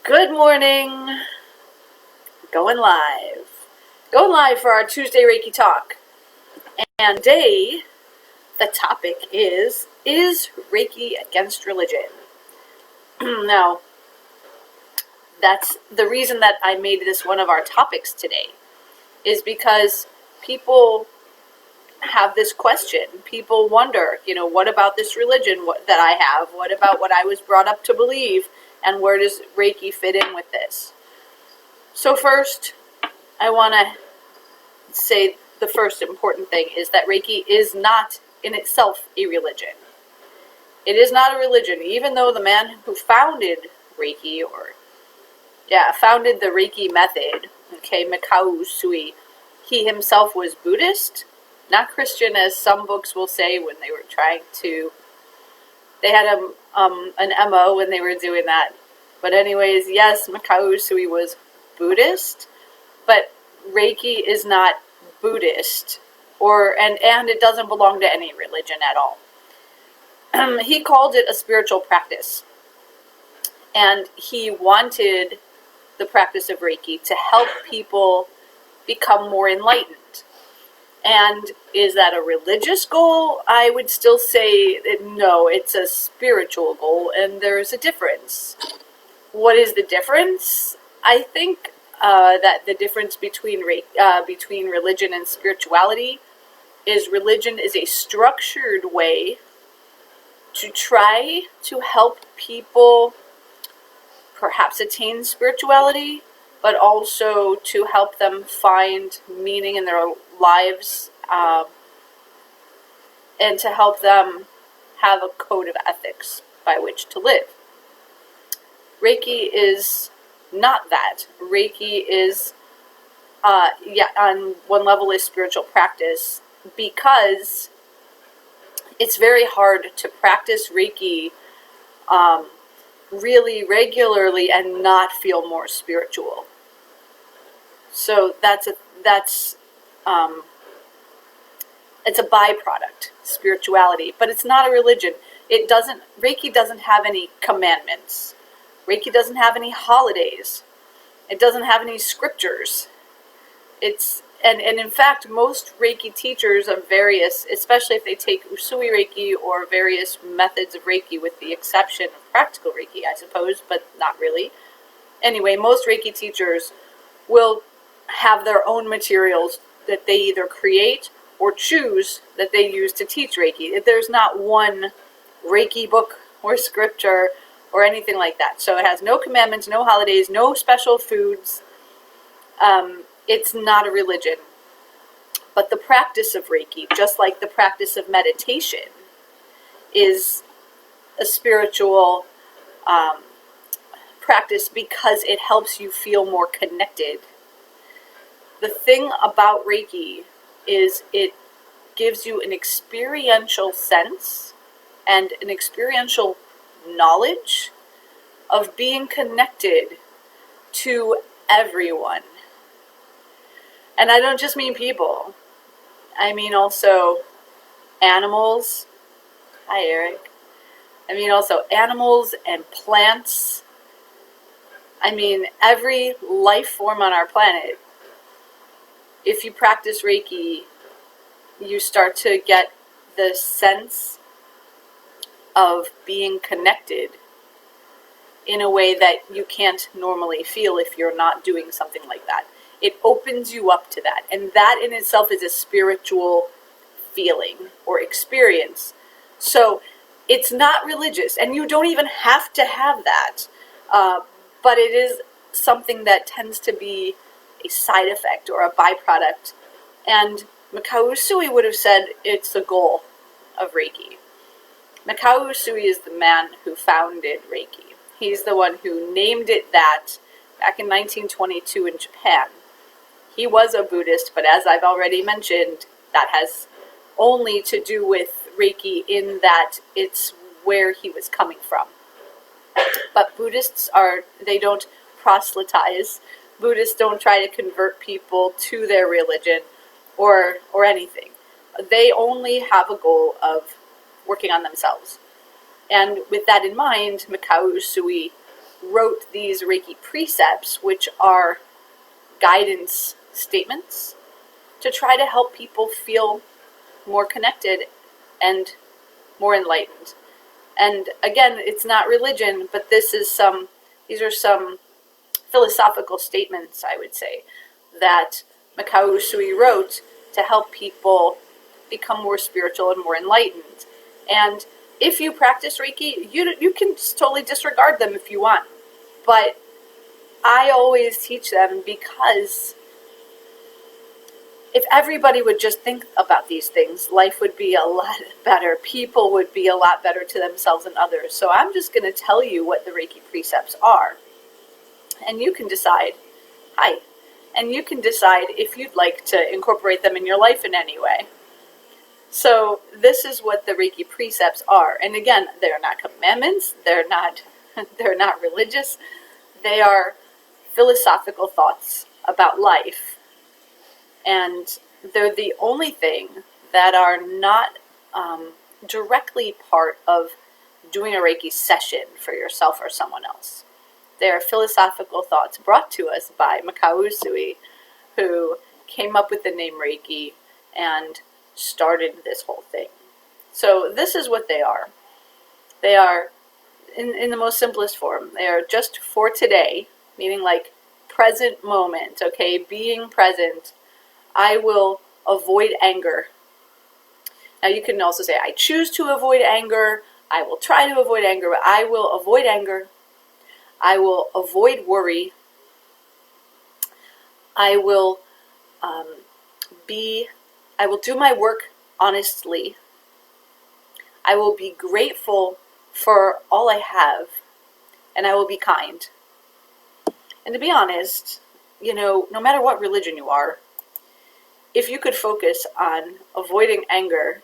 Good morning. Going live. Going live for our Tuesday Reiki talk. And today, the topic is Reiki against religion? Now, that's the reason that I made this one of our topics today, is because people have this question. People wonder, what about this religion that I have? What about what I was brought up to believe? And where does Reiki fit in with this? So first, I want to say the first important thing is that Reiki is not in itself a religion. It is not a religion, even though the man who founded Reiki, founded the Reiki method, Mikao Usui, he himself was Buddhist, not Christian, as some books will say when they were trying to. They had an MO when they were doing that. But anyways, yes, Mikao Usui was Buddhist, but Reiki is not Buddhist, and it doesn't belong to any religion at all. He called it a spiritual practice, and he wanted the practice of Reiki to help people become more enlightened. And is that a religious goal? I would still say that no, it's a spiritual goal, and there's a difference. What is the difference? I think that the difference between religion and spirituality is religion is a structured way to try to help people perhaps attain spirituality, but also to help them find meaning in their lives, and to help them have a code of ethics by which to live. Reiki is not that. Reiki is, on one level, is spiritual practice, because it's very hard to practice Reiki really regularly and not feel more spiritual. So it's a byproduct, spirituality, but it's not a religion. Reiki doesn't have any commandments. Reiki doesn't have any holidays. It doesn't have any scriptures. And in fact, most Reiki teachers of various, especially if they take Usui Reiki or various methods of Reiki, with the exception of practical Reiki, I suppose, but not really. Anyway, most Reiki teachers will have their own materials that they either create or choose that they use to teach Reiki. There's not one Reiki book or scripture or anything like that. So it has no commandments, no holidays, no special foods. It's not a religion. But the practice of Reiki, just like the practice of meditation, is a spiritual practice because it helps you feel more connected. The thing about Reiki is it gives you an experiential sense and an experiential knowledge of being connected to everyone. And I don't just mean people. I mean also animals. Hi, Eric. I mean also animals and plants. I mean every life form on our planet. If you practice Reiki, you start to get the sense of being connected in a way that you can't normally feel if you're not doing something like that. It opens you up to that. And that in itself is a spiritual feeling or experience. So it's not religious, and you don't even have to have that. But it is something that tends to be a side effect or a byproduct. And Mikao Usui would have said it's the goal of Reiki. Mikao Usui is the man who founded Reiki. He's the one who named it that back in 1922 in Japan. He was a Buddhist, but as I've already mentioned, that has only to do with Reiki in that it's where he was coming from. But Buddhists they don't proselytize. Buddhists don't try to convert people to their religion or anything. They only have a goal of working on themselves. And with that in mind, Mikao Usui wrote these Reiki precepts, which are guidance statements, to try to help people feel more connected and more enlightened. And again, it's not religion, but these are some philosophical statements, I would say, that Mikao Usui wrote to help people become more spiritual and more enlightened. And if you practice Reiki, you can totally disregard them if you want. But I always teach them because if everybody would just think about these things, life would be a lot better. People would be a lot better to themselves and others. So I'm just going to tell you what the Reiki precepts are. And you can decide, and you can decide if you'd like to incorporate them in your life in any way. So this is what the Reiki precepts are. And again, they're not commandments. They're not religious. They are philosophical thoughts about life. And they're the only thing that are not directly part of doing a Reiki session for yourself or someone else. They are philosophical thoughts brought to us by Mikao Usui, who came up with the name Reiki and started this whole thing. So this is what they are. They are, in the most simplest form, they are just for today, meaning like present moment, okay, being present. I will avoid anger. Now you can also say, I choose to avoid anger. I will try to avoid anger, but I will avoid anger. I will avoid worry. I will do my work honestly. I will be grateful for all I have, and I will be kind. And to be honest, no matter what religion you are, if you could focus on avoiding anger,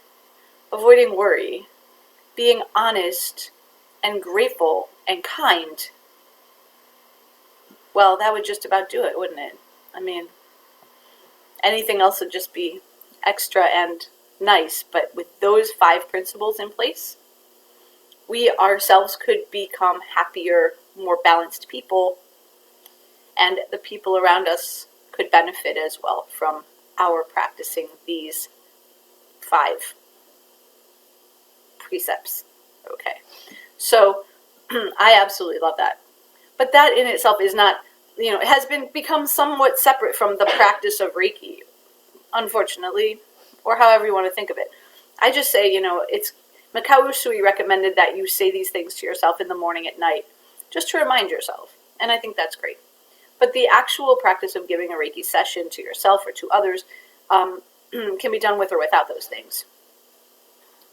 avoiding worry, being honest and grateful and kind, well, that would just about do it, wouldn't it? I mean, anything else would just be extra and nice. But with those 5 principles in place, we ourselves could become happier, more balanced people, and the people around us could benefit as well from our practicing these 5 precepts. Okay, so I absolutely love that. But that in itself is not, it has become somewhat separate from the practice of Reiki, unfortunately, or however you want to think of it. I just say, it's Mikao Usui recommended that you say these things to yourself in the morning, at night, just to remind yourself. And I think that's great. But the actual practice of giving a Reiki session to yourself or to others can be done with or without those things.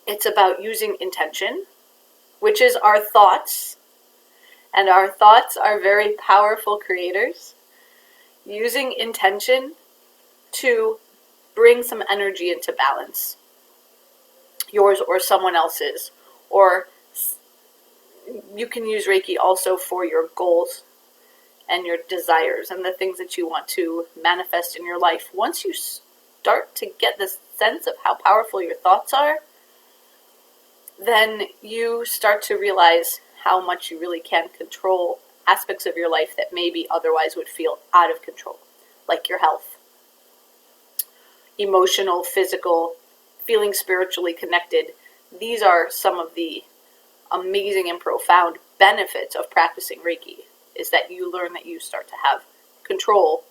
It's about using intention, which is our thoughts. And our thoughts are very powerful creators. Using intention to bring some energy into balance, yours or someone else's. Or you can use Reiki also for your goals and your desires and the things that you want to manifest in your life. Once you start to get the sense of how powerful your thoughts are, then you start to realize how much you really can control aspects of your life that maybe otherwise would feel out of control, like your health, emotional, physical, feeling spiritually connected. These are some of the amazing and profound benefits of practicing Reiki, is that you learn that you start to have control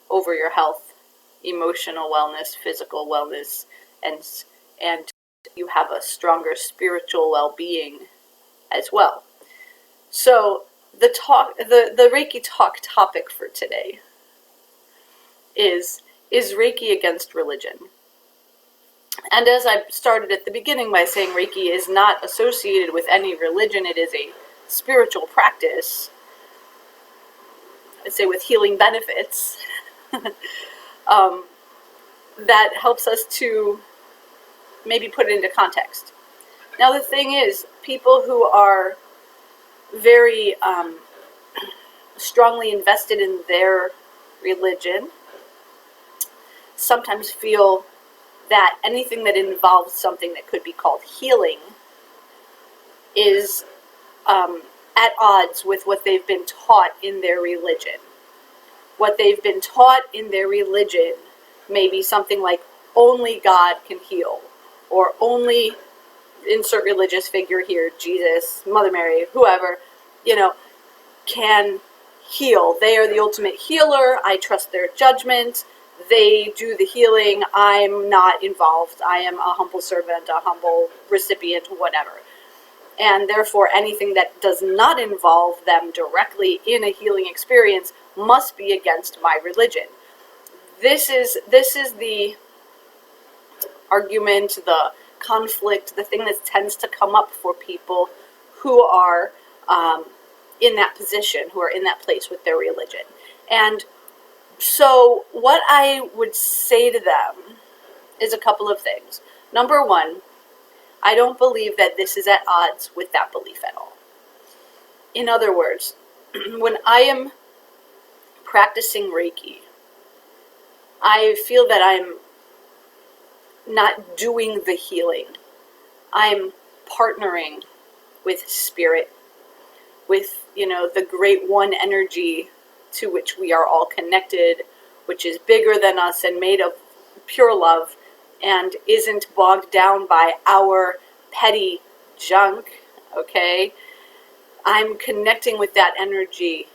over your health, emotional wellness, physical wellness, and you have a stronger spiritual well-being as well. So the Reiki talk topic for today is Reiki against religion? And as I started at the beginning by saying, Reiki is not associated with any religion. It is a spiritual practice, I'd say with healing benefits, that helps us to maybe put it into context. Now the thing is, people who are very strongly invested in their religion sometimes feel that anything that involves something that could be called healing is at odds with what they've been taught in their religion. What they've been taught in their religion may be something like only God can heal, or only insert religious figure here, Jesus, Mother Mary, whoever, can heal. They are the ultimate healer. I trust their judgment. They do the healing. I'm not involved. I am a humble servant, a humble recipient, whatever. And therefore, anything that does not involve them directly in a healing experience must be against my religion. This is the argument, the conflict, the thing that tends to come up for people who are in that position, who are in that place with their religion. And so what I would say to them is a couple of things. Number one, I don't believe that this is at odds with that belief at all. In other words, when I am practicing Reiki, I feel that I'm not doing the healing. I'm partnering with spirit, with, the great one energy to which we are all connected, which is bigger than us and made of pure love and isn't bogged down by our petty junk, okay? I'm connecting with that energy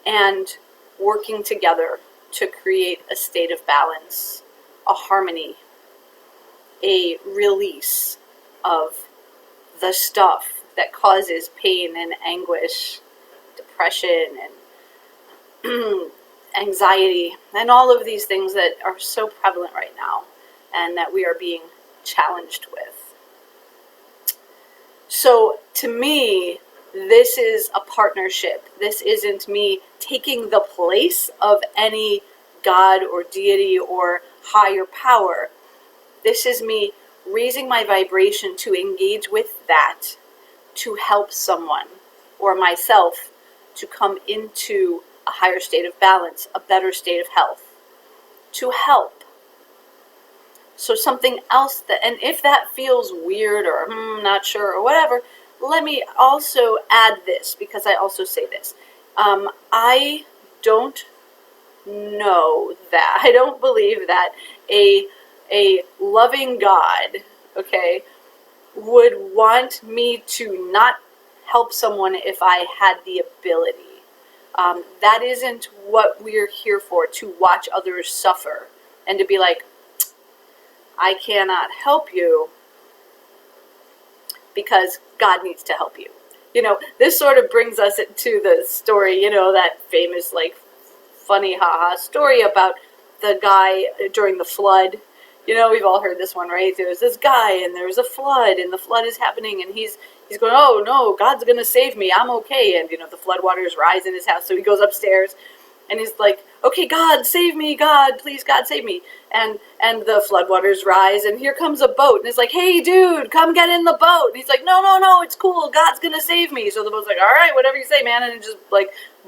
and working together to create a state of balance, a harmony, a release of the stuff that causes pain and anguish, depression and anxiety, and all of these things that are so prevalent right now and that we are being challenged with. So to me, this is a partnership. This isn't me taking the place of any God or deity or higher power. This is me raising my vibration to engage with that, to help someone or myself to come into a higher state of balance, a better state of health, to help. So something else that, and if that feels weird or not sure or whatever, let me also add this, because I also say this. I don't believe that a loving God, okay, would want me to not help someone if I had the ability. That isn't what we're here for, to watch others suffer and to be like, I cannot help you because God needs to help you. This sort of brings us to the story, that famous, funny haha story about the guy during the flood. We've all heard this one, right? There's this guy and there's a flood and the flood is happening and he's going, oh no, God's going to save me. I'm okay. And, the flood waters rise in his house. So he goes upstairs and he's like, okay, God, save me. God, please, God, save me. And the flood waters rise and here comes a boat. And it's like, hey, dude, come get in the boat. And he's like, no, it's cool. God's going to save me. So the boat's like, all right, whatever you say, man. And it just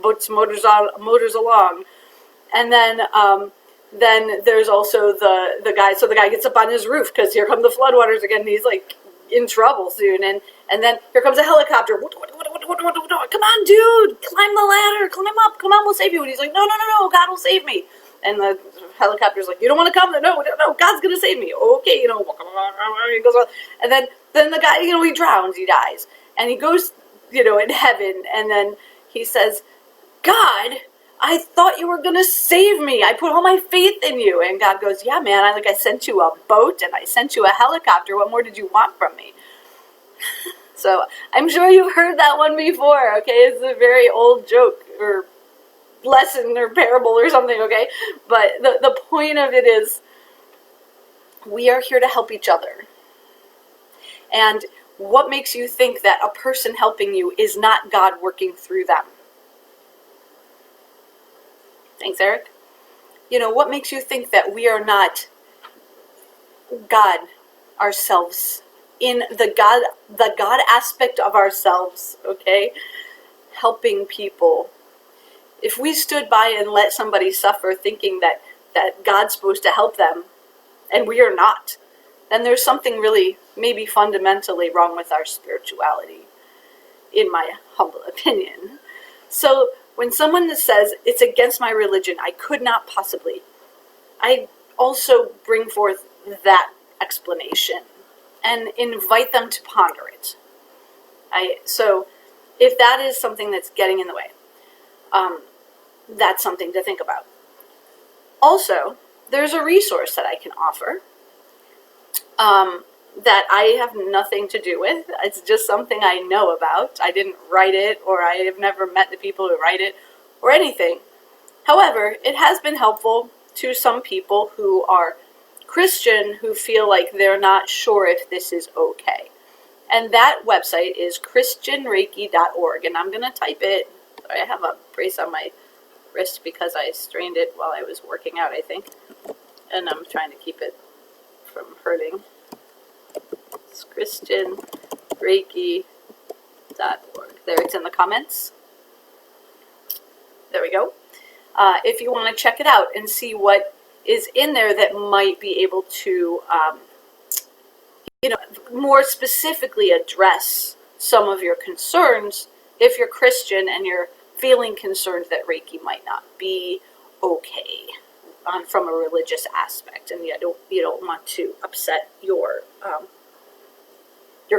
boats motors along. And then there's also the guy. So the guy gets up on his roof because here come the floodwaters again. And he's in trouble soon. And then here comes a helicopter. Come on, dude, climb the ladder, climb up. Come on, we'll save you. And he's like, no, God will save me. And the helicopter's like, you don't want to come? No, God's gonna save me. Okay, he goes on. And then the guy, he drowns, he dies, and he goes, in heaven, and then he says, God, I thought you were going to save me. I put all my faith in you. And God goes, yeah, man, I sent you a boat and I sent you a helicopter. What more did you want from me? So I'm sure you've heard that one before, okay? It's a very old joke or lesson or parable or something, okay? But the point of it is we are here to help each other. And what makes you think that a person helping you is not God working through them? Thanks, Eric. What makes you think that we are not God ourselves, in the God aspect of ourselves, okay? Helping people. If we stood by and let somebody suffer thinking that God's supposed to help them, and we are not, then there's something really maybe fundamentally wrong with our spirituality. in my humble opinion. So when someone says it's against my religion, I could not possibly, I also bring forth that explanation and invite them to ponder it. So if that is something that's getting in the way, that's something to think about. Also, there's a resource that I can offer that I have nothing to do with. It's just something I know about. I didn't write it, or I have never met the people who write it, or anything. However, it has been helpful to some people who are Christian who feel like they're not sure if this is okay. And that website is christianreiki.org, and I'm going to type it. I have a brace on my wrist because I strained it while I was working out, I think. And I'm trying to keep it from hurting. It's christianreiki.org. There, it's in the comments. There we go. If you want to check it out and see what is in there that might be able to, more specifically address some of your concerns if you're Christian and you're feeling concerned that Reiki might not be okay from a religious aspect, and you don't want to upset your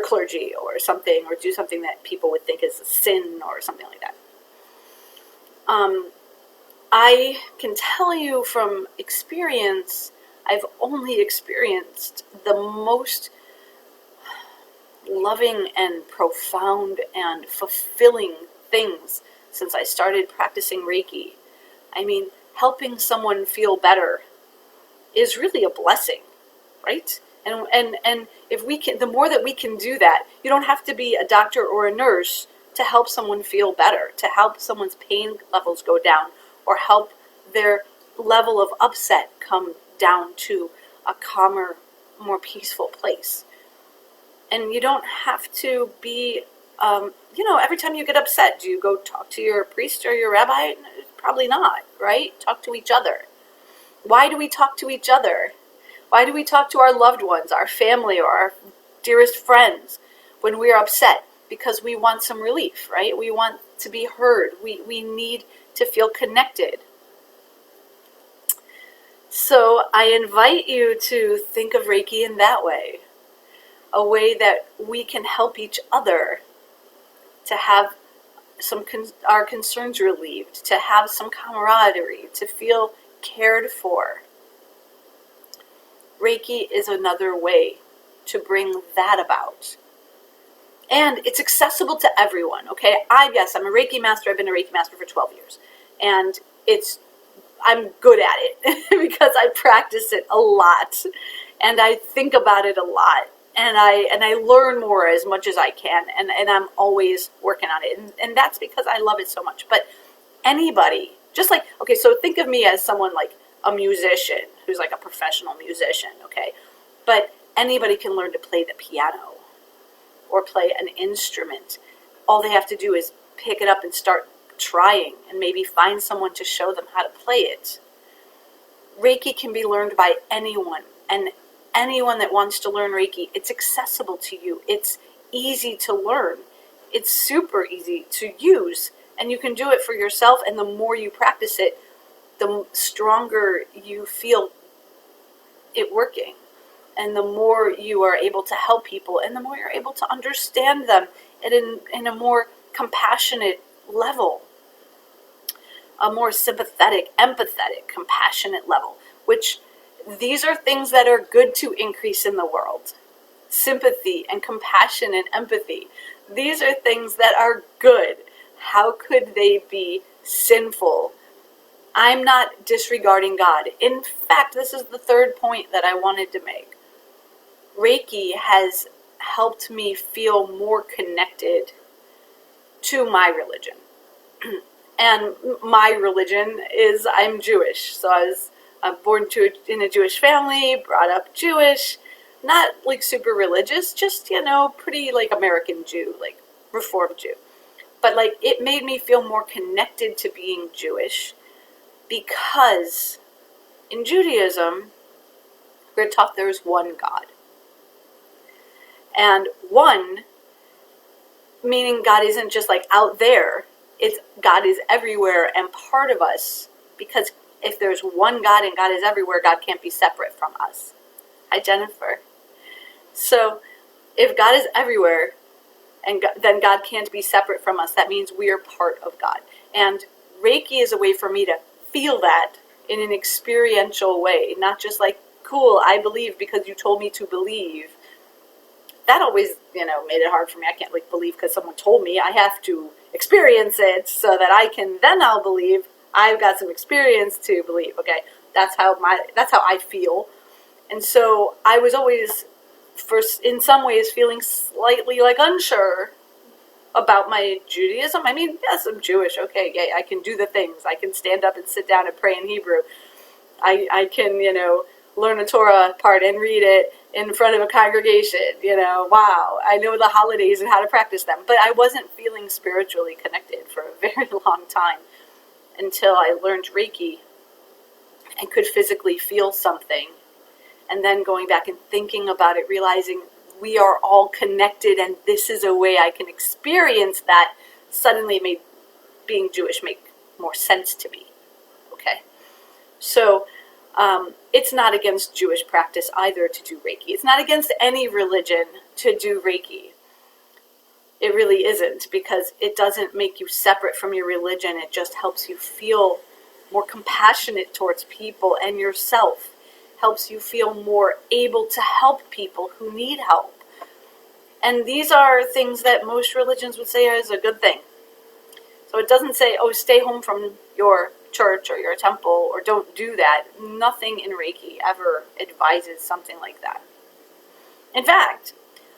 clergy or something, or do something that people would think is a sin or something like that. I can tell you from experience, I've only experienced the most loving and profound and fulfilling things since I started practicing Reiki. I mean, helping someone feel better is really a blessing, right? And if we can, the more that we can do that, you don't have to be a doctor or a nurse to help someone feel better, to help someone's pain levels go down, or help their level of upset come down to a calmer, more peaceful place. And you don't have to be, every time you get upset, do you go talk to your priest or your rabbi? Probably not, right? Talk to each other. Why do we talk to each other? Why do we talk to our loved ones, our family, or our dearest friends when we are upset? Because we want some relief, right? We want to be heard. We need to feel connected. So I invite you to think of Reiki in that way. A way that we can help each other to have our concerns relieved, to have some camaraderie, to feel cared for. Reiki is another way to bring that about. And it's accessible to everyone, okay? I'm a Reiki master. I've been a Reiki master for 12 years. And I'm good at it because I practice it a lot. And I think about it a lot. And I learn more as much as I can, and I'm always working on it. And that's because I love it so much. But anybody, so think of me as someone like a musician who's like a professional musician, okay? But anybody can learn to play the piano or play an instrument. All they have to do is pick it up and start trying, and maybe find someone to show them how to play it. Reiki can be learned by anyone, and anyone that wants to learn Reiki, it's accessible to you. It's easy to learn. It's super easy to use, and you can do it for yourself, and the more you practice it, the stronger you feel it working, and the more you are able to help people, and the more you're able to understand them in a more compassionate level, a more sympathetic, empathetic, compassionate level, which these are things that are good to increase in the world. Sympathy and compassion and empathy. These are things that are good. How could they be sinful? I'm not disregarding God. In fact, this is the third point that I wanted to make. Reiki has helped me feel more connected to my religion. And my religion is, I'm Jewish. So I'm born in a Jewish family, brought up Jewish, not like super religious, just, pretty like American Jew, like Reformed Jew. But like it made me feel more connected to being Jewish, because in Judaism, we're taught there's one God. And one meaning God isn't just like out there. It's God is everywhere and part of us, because if there's one God and God is everywhere, God can't be separate from us. Hi, Jennifer. So if God is everywhere and then God can't be separate from us, that means we are part of God. And Reiki is a way for me to feel that in an experiential way, not just like, cool, I believe because you told me to believe. That always, made it hard for me. I can't believe because someone told me. I have to experience it so that I'll believe. I've got some experience to believe. Okay, that's how I feel. And so I was always, first in some ways, feeling slightly unsure about my Judaism. I mean, yes, I'm Jewish. Okay, yeah, I can do the things. I can stand up and sit down and pray in Hebrew. I can, learn a Torah part and read it in front of a congregation. Wow, I know the holidays and how to practice them. But I wasn't feeling spiritually connected for a very long time until I learned Reiki and could physically feel something. And then going back and thinking about it, realizing we are all connected and this is a way I can experience that, suddenly made being Jewish make more sense to me. Okay? So it's not against Jewish practice either to do Reiki. It's not against any religion to do Reiki. It really isn't, because it doesn't make you separate from your religion. It just helps you feel more compassionate towards people and yourself. Helps you feel more able to help people who need help. And these are things that most religions would say is a good thing. So it doesn't say, oh, stay home from your church or your temple, or don't do that. Nothing in Reiki ever advises something like that. In fact,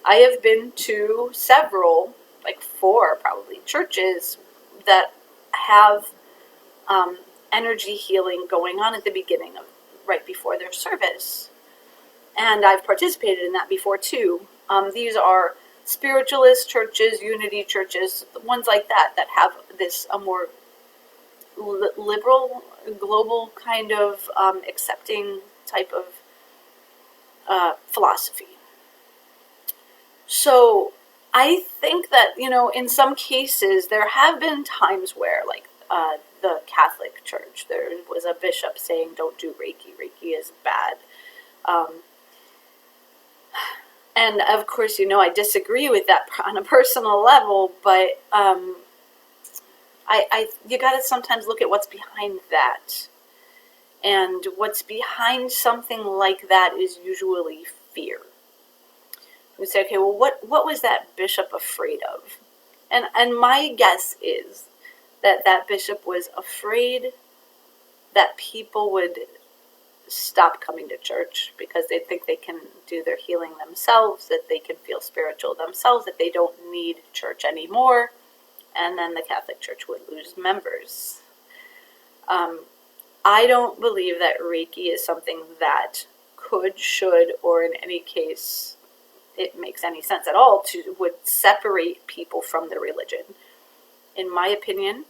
I have been to several, 4 probably, churches that have energy healing going on at the beginning of, right before their service. And I've participated in that before too. These are spiritualist churches, unity churches, ones like that have this a more liberal, global kind of accepting type of philosophy. So I think that, in some cases there have been times where, the Catholic Church, there was a bishop saying, don't do Reiki. Reiki is bad. And of course, I disagree with that on a personal level, but you got to sometimes look at what's behind that. And what's behind something like that is usually fear. We say, okay, well, what was that bishop afraid of? And my guess is that bishop was afraid that people would stop coming to church because they think they can do their healing themselves, that they can feel spiritual themselves, that they don't need church anymore, and then the Catholic Church would lose members. I don't believe that Reiki is something that could, should, or in any case it makes any sense at all would separate people from their religion. In my opinion,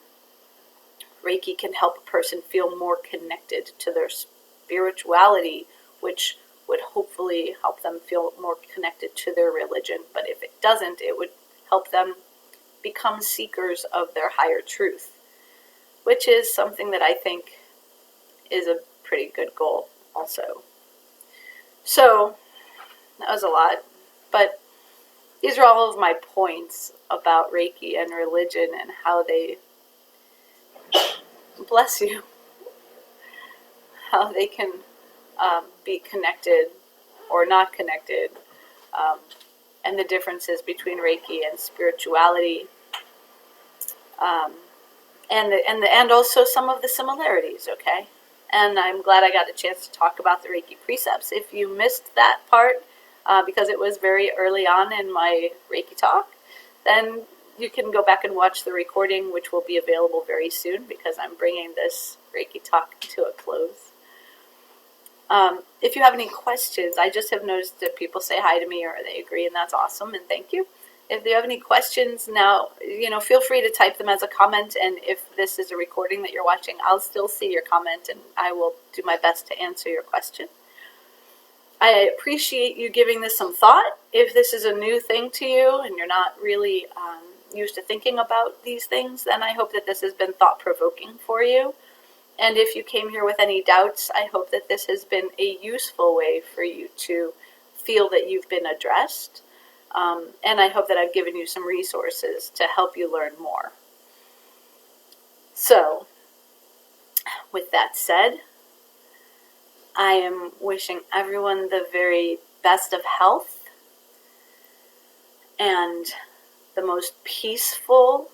Reiki can help a person feel more connected to their spirituality, which would hopefully help them feel more connected to their religion. But if it doesn't, it would help them become seekers of their higher truth, which is something that I think is a pretty good goal also. So that was a lot, but these are all of my points about Reiki and religion and how they, bless you, how they can be connected or not connected, and the differences between Reiki and spirituality, and also some of the similarities. Okay, and I'm glad I got a chance to talk about the Reiki precepts. If you missed that part because it was very early on in my Reiki talk, then you can go back and watch the recording, which will be available very soon because I'm bringing this Reiki talk to a close. If you have any questions, I just have noticed that people say hi to me or they agree, and that's awesome, and thank you. If you have any questions now, feel free to type them as a comment, and if this is a recording that you're watching, I'll still see your comment, and I will do my best to answer your question. I appreciate you giving this some thought. If this is a new thing to you and you're not really, used to thinking about these things, then I hope that this has been thought-provoking for you. And if you came here with any doubts, I hope that this has been a useful way for you to feel that you've been addressed. And I hope that I've given you some resources to help you learn more. So, with that said, I am wishing everyone the very best of health and the most peaceful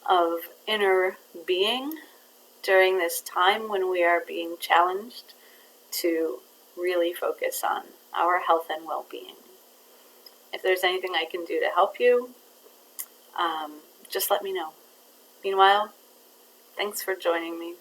of inner being during this time when we are being challenged to really focus on our health and well-being. If there's anything I can do to help you, just let me know. Meanwhile, thanks for joining me.